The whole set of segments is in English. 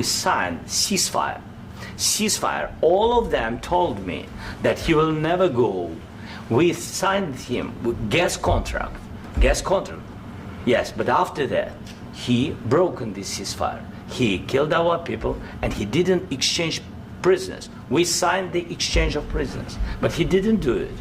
we signed ceasefire. Ceasefire. All of them told me that he will never go. We signed him with gas contract. Gas contract. Yes, but after that, he broken this ceasefire. He killed our people, and he didn't exchange prisoners. We signed the exchange of prisoners, but he didn't do it.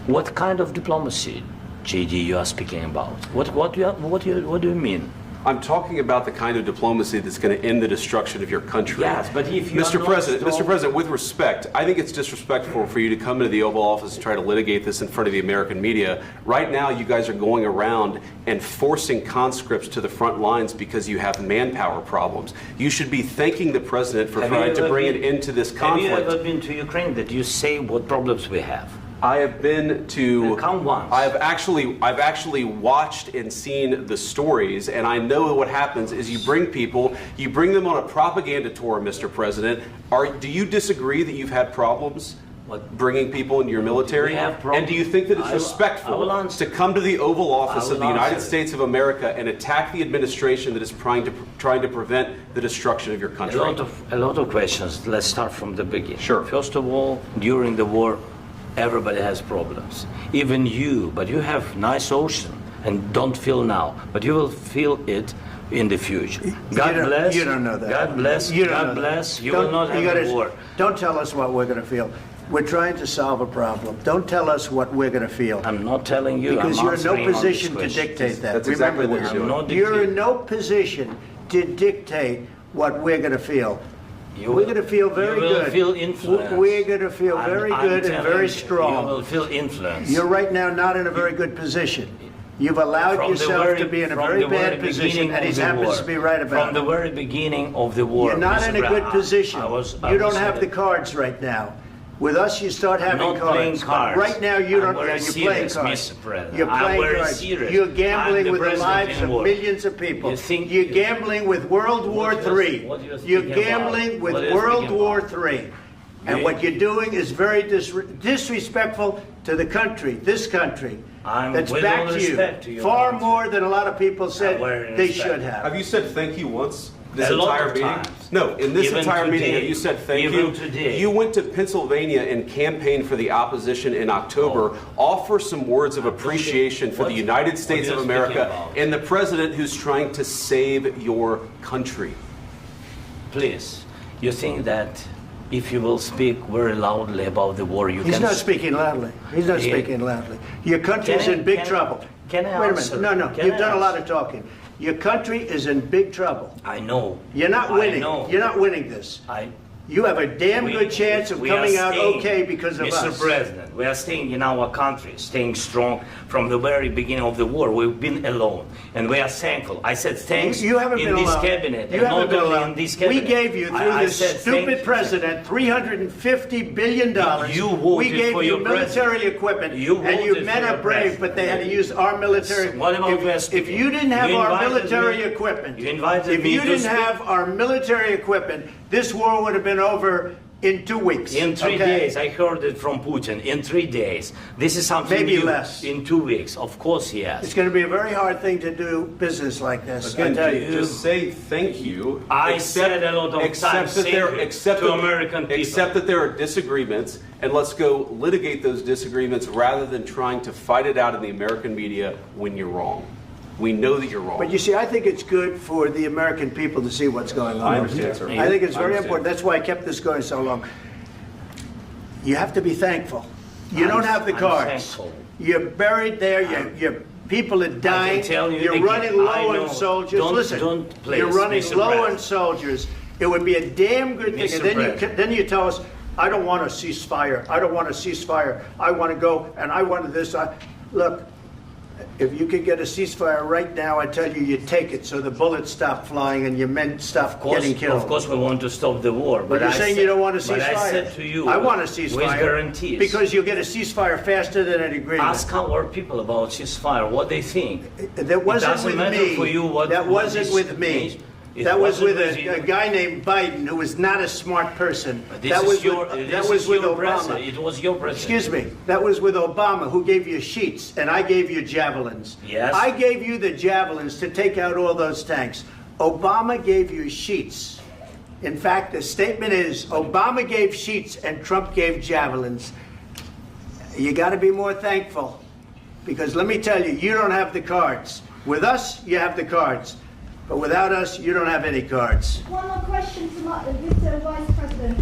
What kind of diplomacy, JD, you are speaking about? What do you mean? I'm talking about the kind of diplomacy that's going to end the destruction of your country. Yes, but if you Mr. President, with respect, I think it's disrespectful for you to come into the Oval Office and try to litigate this in front of the American media. Right now, you guys are going around and forcing conscripts to the front lines because you have manpower problems. You should be thanking the President for trying to bring an end to this conflict. Have you ever been to Ukraine that you say what problems we have? I have been to. Come once. I've actually watched and seen the stories, and I know what happens is you bring them on a propaganda tour, Mr. President. Do you disagree that you've had problems bringing people into your military? And do you think that it's respectful to come to the Oval Office of the United States of America and attack the administration that is trying to prevent the destruction of your country? A lot of questions. Let's start from the beginning. Sure. First of all, during the war, everybody has problems, even you, but you have nice ocean and don't feel now, but you will feel it in the future. God bless. You don't know that. God bless. You God bless. You will not have a war. Don't tell us what we're going to feel. We're trying to solve a problem. Don't tell us what we're going to feel. I'm not telling you. Because you're in no position to dictate that. That's exactly what you're doing. You're in no position to dictate what we're going to feel. We're going to feel very good. You will feel influence. We're going to feel very good and very strong. You will feel influence. You're right now not in a very good position. You've allowed yourself to be in a very bad position, and he happens to be right about it. From the very beginning of the war. You're not in a good position. You don't have the cards right now. With us, you start having cards. Right now, you don't. You're playing cards. You're playing cards. You're gambling with the lives of millions of people. You're gambling with World War III. You're gambling with World War III. And what you're doing is very disrespectful to the country, this country. That's back to you. Far more than a lot of people said they should have. Have you said thank you once? This entire meeting? No, in this entire meeting, have you said thank you? You went to Pennsylvania and campaigned for the opposition in October. Offer some words of appreciation for the United States of America and the president who's trying to save your country. Please, you think that if you will speak very loudly about the war, you can... He's not speaking loudly. He's not speaking loudly. Your country's in big trouble. Can I Wait a answer? minute. No, you've done a lot of talking. Your country is in big trouble. I know. You're not winning. You're not winning this. You have a damn good chance of coming out okay because of us. Mr. President, we are staying in our country, staying strong from the very beginning of the war. We've been alone, and we are thankful. I said thanks you haven't in been this alone. cabinet. You haven't been alone. In this cabinet. We gave you, through this stupid president, $350 billion. You voted we gave for you your military equipment, and your men are brave, but they had to use our military. What about if you didn't have our military equipment, if you didn't have our military equipment, this war would have been over in 2 weeks. In 3 days. I heard it from Putin. In 3 days. This is something maybe new. Less. In 2 weeks. Of course, yes. It's going to be a very hard thing to do business like this. Again, just say thank you. I said a lot of times to American people. Accept that there are disagreements, and let's go litigate those disagreements rather than trying to fight it out in the American media when you're wrong. We know that you're wrong. But you see, I think it's good for the American people to see what's going on. I understand, sir. I think it's very important. That's why I kept this going so long. You have to be thankful. You don't have the cards. You're buried there. Your people are dying. You're running low on soldiers. Listen, you're running low on soldiers. It would be a damn good thing. And then you tell us, I don't want a ceasefire. I don't want a ceasefire. I want to go and I want this. Look. If you could get a ceasefire right now, I tell you, you take it so the bullets stop flying and your men stop getting killed. Of course, we want to stop the war. But you're saying you don't want a ceasefire. But I said to you, I want a ceasefire. With guarantees. Because you'll get a ceasefire faster than an agreement. Ask our people about ceasefire, what they think. That wasn't with me. That wasn't with me. That was with a guy named Biden, who was not a smart person. That was with Obama. It was your president. Excuse me. That was with Obama, who gave you sheets, and I gave you javelins. Yes. I gave you the javelins to take out all those tanks. Obama gave you sheets. In fact, the statement is Obama gave sheets and Trump gave javelins. You got to be more thankful, because let me tell you, you don't have the cards. With us, you have the cards. But without us, you don't have any cards. One more question to Mr. Vice President.